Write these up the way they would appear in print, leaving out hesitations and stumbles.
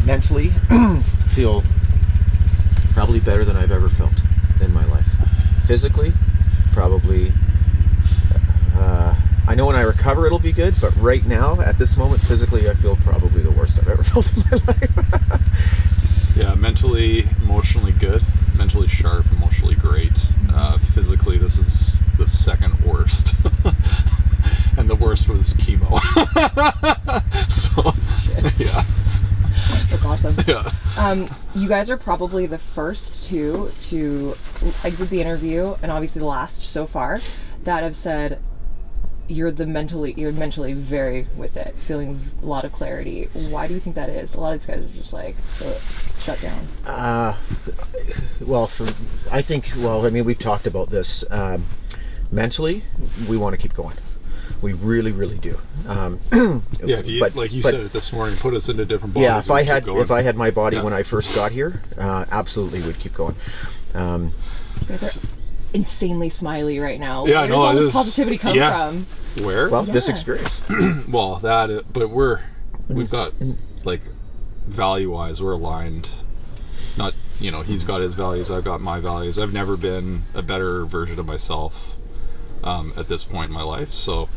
mentally, feel probably better than I've ever felt in my life. Physically, probably. I know when I recover it'll be good, but right now, at this moment, physically, I feel probably the worst I've ever felt in my life. Yeah, mentally, emotionally good, mentally sharp, emotionally great. Physically, this is the second worst. And the worst was chemo. So, yeah. That's awesome. Yeah. You guys are probably the first two to exit the interview, and obviously the last so far, that have said you're mentally very with it, feeling a lot of clarity. Why do you think that is? A lot of these guys are just like shut down. I mean, we've talked about this. Mentally, we want to keep going. We really, really do. Yeah, if you, like you said it this morning, put us into different bodies. Yeah, if I had my body when I first got here, absolutely would keep going. You guys are insanely smiley right now. Yeah, where does all this positivity come from? Where? Well, this experience. Well, but we've got, like, value-wise, we're aligned. Not, he's got his values, I've got my values. I've never been a better version of myself at this point in my life. So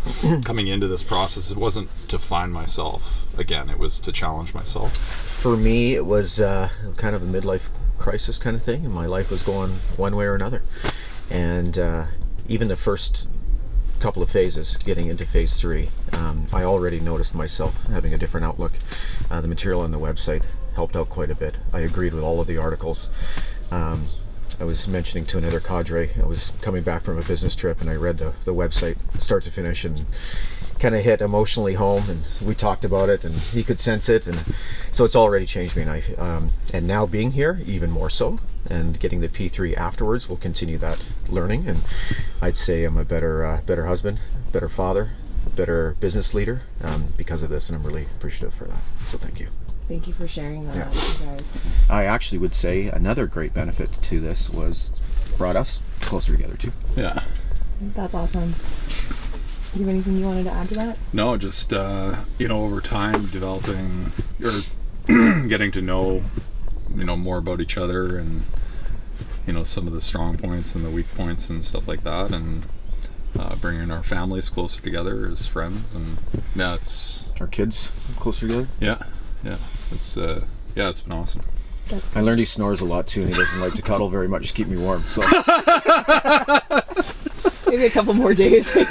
coming into this process, it wasn't to find myself again, it was to challenge myself. For me, it was kind of a midlife crisis kind of thing, and my life was going one way or another. And even the first couple of phases, getting into phase 3, I already noticed myself having a different outlook. The material on the website helped out quite a bit. I agreed with all of the articles. I was mentioning to another cadre, I was coming back from a business trip and I read the website start to finish and kind of hit emotionally home, and we talked about it and he could sense it, and so it's already changed me, and now being here even more so, and getting the P3 afterwards will continue that learning, and I'd say I'm a better husband, better father, better business leader because of this, and I'm really appreciative for that, so thank you. Thank you for sharing that with you guys. I actually would say another great benefit to this was brought us closer together too. Yeah. That's awesome. Do you have anything you wanted to add to that? No, just over time developing or getting to know more about each other, and some of the strong points and the weak points and stuff like that, and bringing our families closer together as friends, and it's our kids closer together. Yeah, it's been awesome. I learned he snores a lot too, and he doesn't like to cuddle very much to keep me warm. So maybe a couple more days. And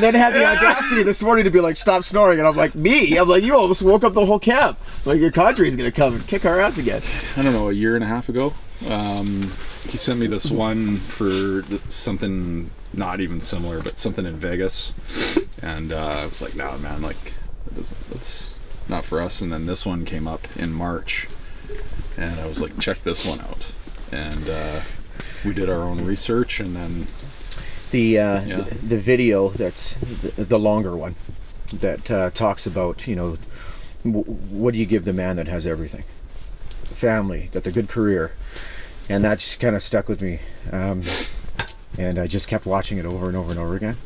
then had the audacity this morning to be like, "Stop snoring," and I'm like, "Me?" I'm like, "You almost woke up the whole camp. Like your cadre's gonna come and kick our ass again." I don't know, a year and a half ago, he sent me this one for something not even similar, but something in Vegas, and I was like, "Nah, man, like that's not for us." And then this one came up in March, and I was like, "Check this one out," and we did our own research, and then the video that's the longer one that talks about what do you give the man that has everything? Family, got the good career, and that just kind of stuck with me, and I just kept watching it over and over and over again,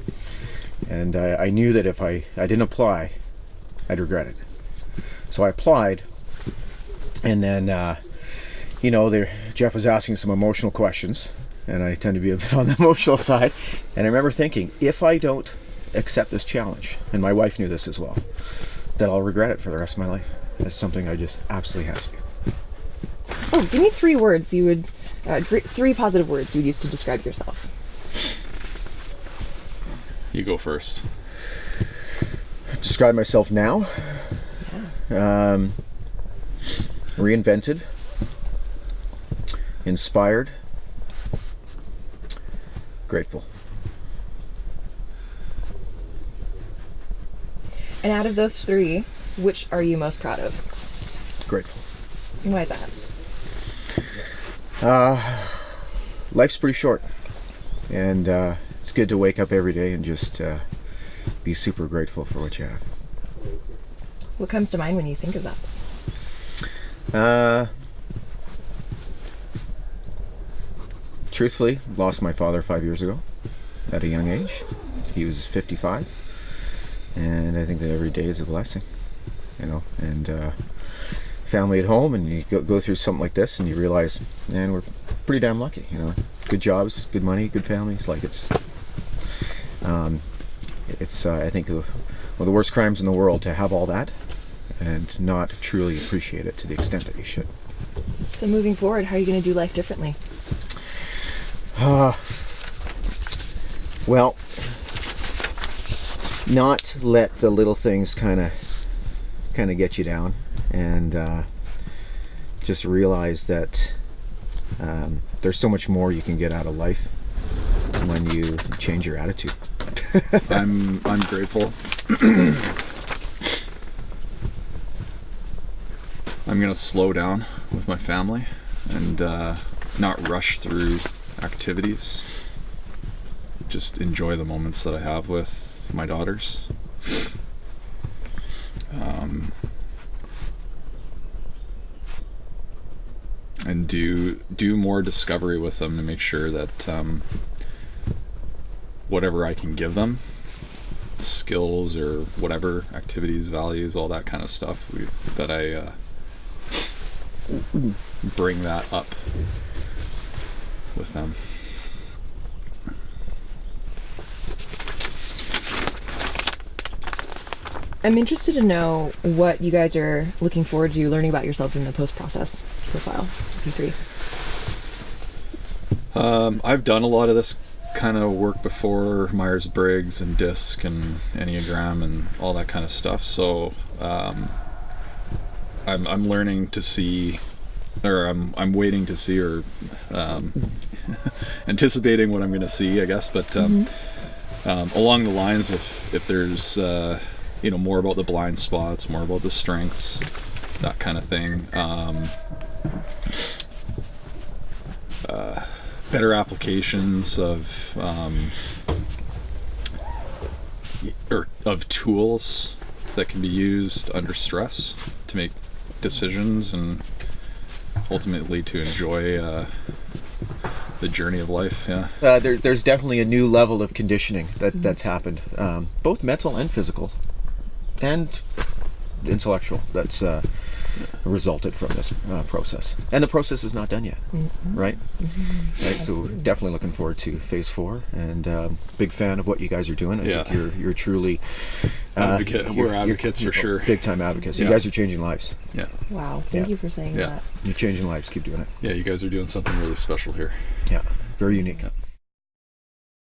and I knew that if I didn't apply, I'd regret it. So I applied, and then Jeff was asking some emotional questions, and I tend to be a bit on the emotional side, and I remember thinking, if I don't accept this challenge, and my wife knew this as well, that I'll regret it for the rest of my life. That's something I just absolutely have to do. Oh, give me 3 words you would, 3 positive words you would use to describe yourself. You go first. Describe myself now? Yeah. Reinvented, inspired, grateful. And out of those 3, which are you most proud of? Grateful. And why is that? Life's pretty short, and it's good to wake up every day and just be super grateful for what you have. What comes to mind when you think of that? Truthfully, lost my father 5 years ago at a young age. He was 55, and I think that every day is a blessing. you know, and family at home, and you go through something like this, and you realize, man, we're pretty damn lucky, you know. Good jobs, good money, good families. Like it's I think one of the worst crimes in the world to have all that and not truly appreciate it to the extent that you should. So moving forward, how are you going to do life differently? Well, not let the little things kind of get you down, and just realize that there's so much more you can get out of life when you change your attitude. I'm grateful. I'm gonna slow down with my family and not rush through activities. Just enjoy the moments that I have with my daughters. And do more discovery with them to make sure that whatever I can give them, skills or whatever, activities, values, all that kind of stuff, that I bring that up with them. I'm interested to know what you guys are looking forward to learning about yourselves in the post-process profile, P3. I've done a lot of this kind of work before, Myers-Briggs and DISC and Enneagram and all that kind of stuff. So I'm learning to see, or I'm waiting to see, or anticipating what I'm going to see, I guess. But along the lines of if there's more about the blind spots, more about the strengths, that kind of thing. Better applications of tools that can be used under stress to make decisions and ultimately to enjoy the journey of life. Yeah. There's definitely a new level of conditioning that's happened, both mental and physical, and intellectual, that's resulted from this process. And the process is not done yet, right? Right. So we're definitely looking forward to phase 4, and big fan of what you guys are doing. I think you're truly we're advocates for sure. Big time advocates. You guys are changing lives. Yeah. Wow. Thank you for saying that. You're changing lives. Keep doing it. Yeah, you guys are doing something really special here. Yeah. Very unique. Yeah.